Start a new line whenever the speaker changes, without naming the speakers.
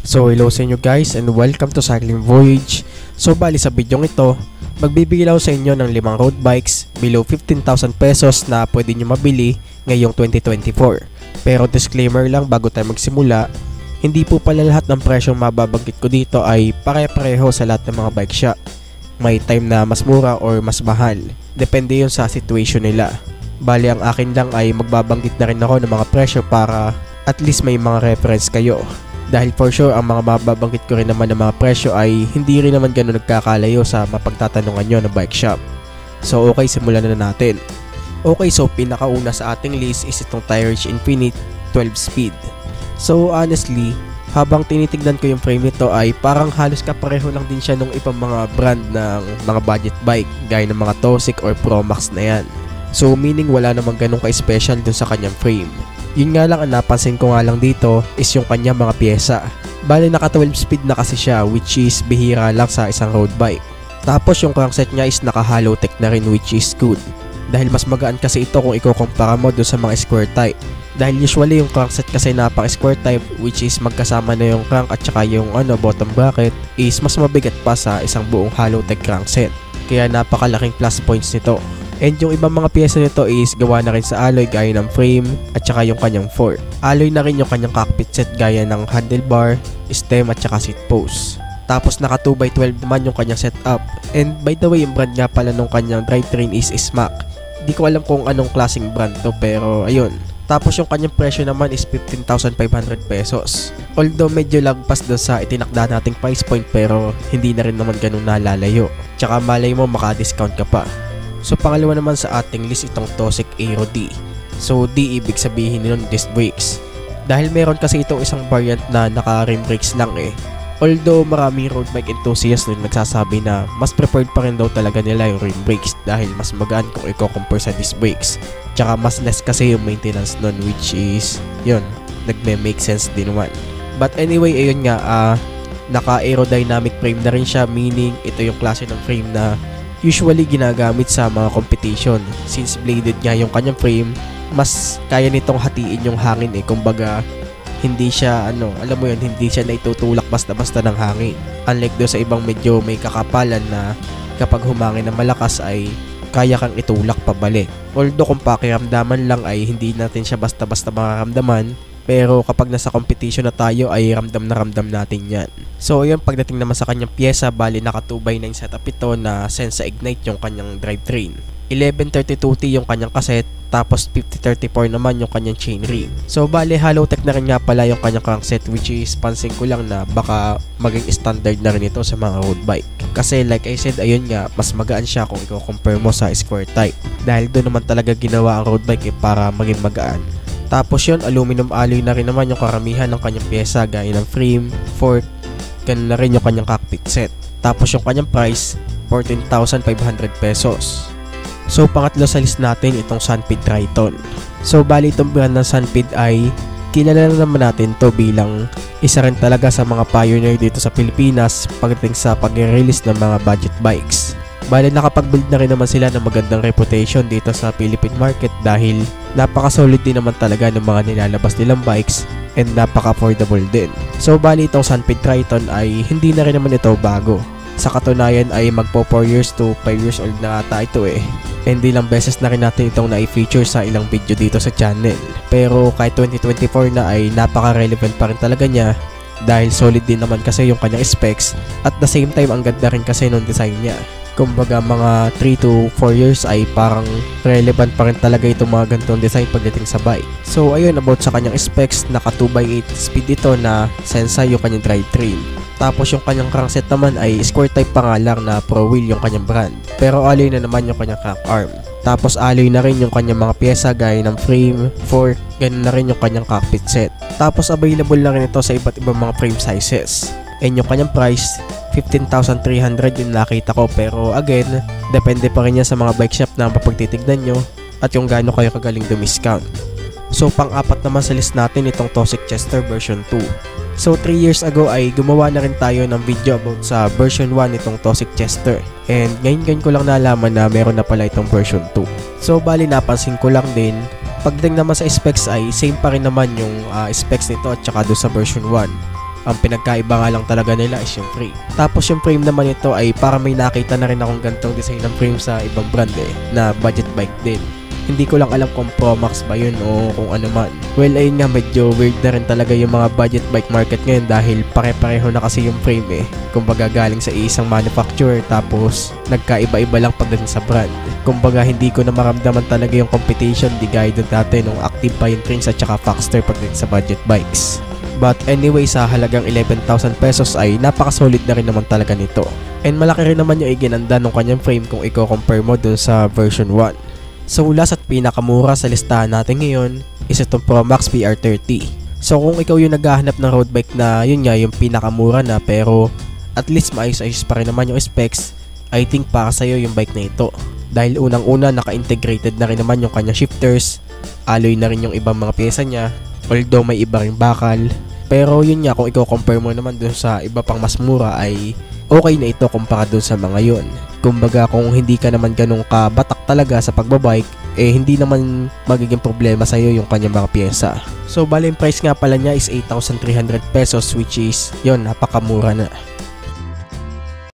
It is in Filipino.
So hello sa inyo guys and welcome to Cycling Voyage. So bali sa video ito, magbibigay ako sa inyo ng 5 road bikes below 15,000 pesos na pwede nyo mabili ngayong 2024. Pero disclaimer lang bago tayo magsimula, hindi po pala lahat ng presyong mababanggit ko dito ay pare-pareho sa lahat ng mga bike shop. May time na mas mura or mas mahal, depende yun sa situation nila. Bali ang akin lang ay magbabanggit na rin ako ng mga presyo para at least may mga reference kayo. Dahil for sure ang mga mababanggit ko rin naman ng mga presyo ay hindi rin naman gano'n nagkakalayo sa mapagtatanungan nyo ng bike shop. So okay, simulan na natin. Okay, so pinakauna sa ating list is itong Tyrage Infinite 12 speed. So honestly, habang tinitignan ko yung frame nito ay parang halos kapareho lang din siya nung ibang mga brand ng mga budget bike gaya ng mga Tosic or Pro Max na yan. So meaning wala namang ganun ka-special dun sa kanyang frame. Yun nga lang ang napansin ko nga lang dito is yung kanyang mga pyesa. Bale naka 12 speed na kasi siya, which is bihira lang sa isang road bike. Tapos yung crankset niya is naka hollow tech na rin, which is good. Dahil mas magaan kasi ito kung ikukumpara mo dun sa mga square type. Dahil usually yung crankset kasi napaka square type, which is magkasama na yung crank at saka yung bottom bracket, is mas mabigat pa sa isang buong hollow tech crankset. Kaya napakalaking plus points nito. And yung ibang mga pyesa nito is gawa na rin sa alloy gaya ng frame at saka yung kanyang fork. Alloy na rin yung kanyang cockpit set gaya ng handlebar, stem at saka seat post. Tapos naka 2x12 naman yung kanyang setup. And by the way, yung brand nga pala nung kanyang drivetrain is SMAC. Di ko alam kung anong klaseng brand to pero ayun. Tapos yung kanyang presyo naman is 15,500 pesos. Although medyo lagpas doon sa itinakda nating price point pero hindi na rin naman ganun nalalayo. Tsaka malay mo maka-discount ka pa. So pangalawa naman sa ating list itong Tosic Aero D. So D ibig sabihin nun disc brakes. Dahil meron kasi itong isang variant na naka rim brakes lang eh. Although maraming road bike enthusiasts nun nagsasabi na mas preferred pa rin daw talaga nila yung rim brakes dahil mas magaan kung i-compare sa disc brakes. Tsaka mas less kasi yung maintenance nun, which is yun, nagme-make sense din naman. But anyway, ayun nga, naka aerodynamic frame na rin siya, meaning ito yung klase ng frame na usually ginagamit sa mga competition. Since bladed nga yung kanyang frame, mas kaya nitong hatiin yung hangin eh. Kumbaga, hindi siya alam mo yun, hindi siya naitutulak basta-basta ng hangin. Unlike do sa ibang medyo may kakapalan na kapag humangin na malakas ay kaya kang itulak pabalik. Although kung pakiramdaman lang ay hindi natin siya basta-basta makaramdaman. Pero kapag nasa competition na tayo ay ramdam na ramdam natin yan. So yun, pagdating naman sa kanyang pyesa, bali naka 2x9 setup ito na Sensa Ignite yung kanyang drivetrain. 1132T yung kanyang cassette, tapos 5034 naman yung kanyang chainring. So bali hollow tech na rin nga pala yung kanyang crankset, which is pansin ko lang na baka maging standard na rin ito sa mga road bike. Kasi like I said, ayun nga, mas magaan siya kung i-compare mo sa square type. Dahil doon naman talaga ginawa ang road bike para maging magaan. Tapos yun, aluminum alloy na rin naman yung karamihan ng kanyang pyesa gaya ng frame, fork, ganun na rin yung kanyang cockpit set. Tapos yung kanyang price, 14,500 pesos. So pangatlo sa list natin itong Sunpid Triton. So bali itong brand ng Sunpid ay kilala na naman natin to bilang isa rin talaga sa mga pioneer dito sa Pilipinas pagdating sa pag-release ng mga budget bikes. Bale nakapag-build na rin naman sila ng magandang reputation dito sa Philippine market dahil napaka-solid din naman talaga ng mga nilalabas nilang bikes and napaka-affordable din. So bali itong Sunpid Triton ay hindi na rin naman ito bago. Sa katunayan ay magpo 4 years to 5 years old na ata ito eh. And ilang beses na rin natin itong na-feature sa ilang video dito sa channel. Pero kahit 2024 na ay napaka-relevant pa rin talaga niya dahil solid din naman kasi yung kanyang specs at the same time ang ganda rin kasi ng design niya. Kumbaga mga 3 to 4 years ay parang relevant pa rin talaga itong mga ganitong design pagdating sa bike. So ayun, about sa kanyang specs, naka 2x8 speed ito na Sensa yung kanyang drivetrain. Tapos yung kanyang crankset naman ay square type pa nga lang na Pro Wheel yung kanyang brand. Pero alloy na naman yung kanyang crank arm. Tapos alloy na rin yung kanyang mga pyesa gaya ng frame, fork, ganun na rin yung kanyang cockpit set. Tapos available na rin ito sa iba't ibang mga frame sizes. And yung kanyang price, 15,300 yung nakita ko, pero again, depende pa rin yan sa mga bike shop na mapagtitignan nyo at yung gaano kayo kagaling dumiscount. So pang-apat naman sa list natin itong Tosic Chester version 2. So 3 years ago ay gumawa na rin tayo ng video about sa version 1 itong Tosic Chester. And ngayon ko lang nalaman na meron na pala itong version 2. So bali napansin ko lang din, pagdating naman sa specs ay same pa rin naman yung specs nito at saka doon sa version 1. Ang pinagkaiba nga lang talaga nila is yung frame. Tapos yung frame naman ito ay para may nakita na rin akong ganitong design ng frame sa ibang brand na budget bike din. Hindi ko lang alam kung Pro Max ba yun o kung ano man. Well, ayun nga, medyo weird na rin talaga yung mga budget bike market ngayon dahil pare-pareho na kasi yung frame Kumbaga galing sa isang manufacturer tapos nagkaiba-iba lang pagdating sa brand. Kumbaga hindi ko na maramdaman talaga yung competition di gaya dun dati nung active pa yung Trinx at saka Foxster pagdating sa budget bikes. But anyway, sa halagang 11,000 pesos ay napaka-solid na rin naman talaga nito. And malaki rin naman yung iginanda ng kanyang frame kung i-compare mo dun sa version 1. So last at pinakamura sa listahan natin ngayon is itong Pro Max PR30. So kung ikaw yung naghahanap ng road bike na yun nga yung pinakamura na pero at least maayos-ayos pa rin naman yung specs, I think para sa'yo yung bike na ito. Dahil unang-una naka-integrated na rin naman yung kanyang shifters, alloy na rin yung ibang mga pyesa niya, although may iba ring bakal. Pero yun nga, kung i-compare mo naman dun sa iba pang mas mura ay okay na ito kumpara dun sa mga yun. Kumbaga kung hindi ka naman ganun kabatak talaga sa pagbabike, hindi naman magiging problema sa'yo yung kanyang mga pyesa. So bali yung price nga pala niya is 8,300 pesos which is yun, napakamura na.